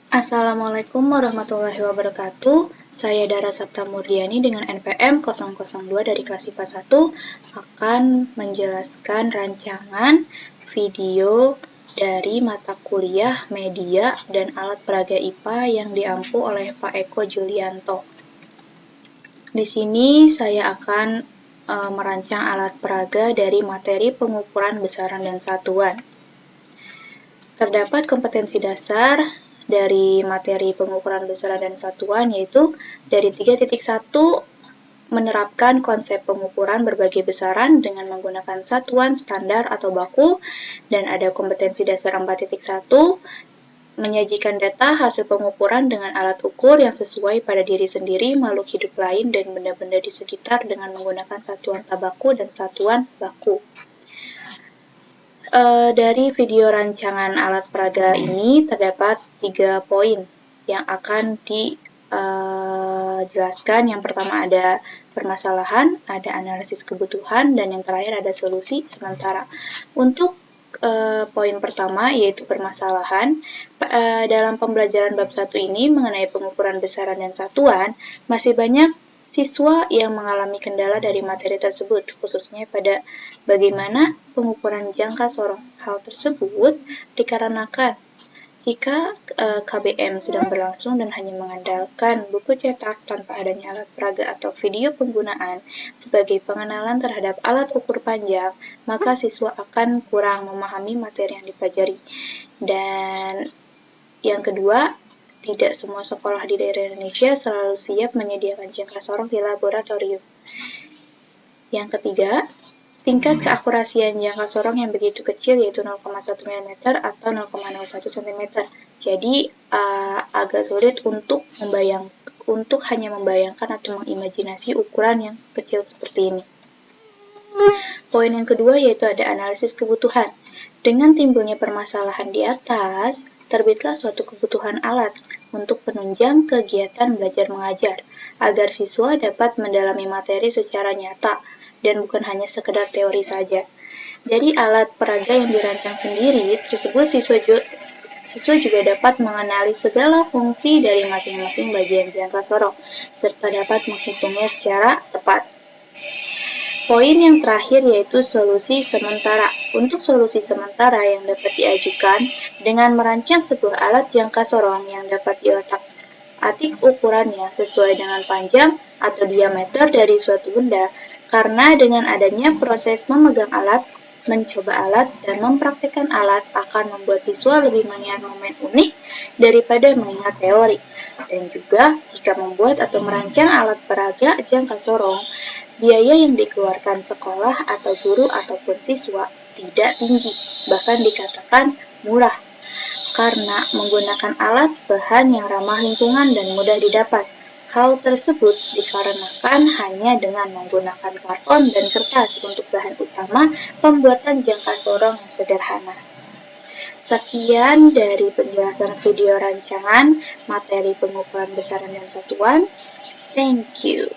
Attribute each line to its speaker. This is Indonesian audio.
Speaker 1: Assalamualaikum warahmatullahi wabarakatuh. Saya Dara Sapta Murdiani dengan NPM 002 dari kelas IPA 1 akan menjelaskan rancangan video dari mata kuliah Media dan Alat Peraga IPA yang diampu oleh Pak Eko Julianto. Di sini saya akan merancang alat peraga dari materi pengukuran besaran dan satuan. Terdapat kompetensi dasar dari materi pengukuran besaran dan satuan, yaitu dari 3.1 menerapkan konsep pengukuran berbagai besaran dengan menggunakan satuan standar atau baku, dan ada kompetensi dasar 4.1 menyajikan data hasil pengukuran dengan alat ukur yang sesuai pada diri sendiri, makhluk hidup lain, dan benda-benda di sekitar dengan menggunakan satuan tabaku dan satuan baku. Dari video rancangan alat peraga ini terdapat 3 poin yang akan dijelaskan. Yang pertama ada permasalahan, ada analisis kebutuhan, dan yang terakhir ada solusi sementara. Untuk poin pertama yaitu permasalahan, dalam pembelajaran bab 1 ini mengenai pengukuran besaran dan satuan, masih banyak siswa yang mengalami kendala dari materi tersebut, khususnya pada bagaimana pengukuran jangka sorong. Hal tersebut dikarenakan jika KBM sedang berlangsung dan hanya mengandalkan buku cetak tanpa adanya alat peraga atau video penggunaan sebagai pengenalan terhadap alat ukur panjang, maka siswa akan kurang memahami materi yang dipelajari. Dan yang kedua, tidak semua sekolah di daerah Indonesia selalu siap menyediakan jangka sorong di laboratorium. Yang ketiga, tingkat keakurasian jangka sorong yang begitu kecil yaitu 0,1 mm atau 0,01 cm. Jadi agak sulit untuk hanya membayangkan atau mengimajinasi ukuran yang kecil seperti ini. Poin yang kedua yaitu ada analisis kebutuhan. Dengan timbulnya permasalahan di atas, terbitlah suatu kebutuhan alat untuk penunjang kegiatan belajar mengajar, agar siswa dapat mendalami materi secara nyata dan bukan hanya sekedar teori saja. Dari alat peraga yang dirancang sendiri tersebut, siswa juga dapat mengenali segala fungsi dari masing-masing bagian jangka sorong, serta dapat menghitungnya secara tepat. Poin yang terakhir yaitu solusi sementara. Untuk solusi sementara yang dapat diajukan dengan merancang sebuah alat jangka sorong yang dapat diletak-atik ukurannya sesuai dengan panjang atau diameter dari suatu benda, karena dengan adanya proses memegang alat, mencoba alat, dan mempraktikkan alat akan membuat siswa lebih melihat momen unik daripada mengingat teori. Dan juga jika membuat atau merancang alat peraga jangka sorong, biaya yang dikeluarkan sekolah atau guru ataupun siswa tidak tinggi, bahkan dikatakan murah, karena menggunakan alat bahan yang ramah lingkungan dan mudah didapat. Hal tersebut dikarenakan hanya dengan menggunakan karton dan kertas untuk bahan utama pembuatan jangka sorong yang sederhana. Sekian dari penjelasan video rancangan materi pengukuran besaran dan satuan. Thank you.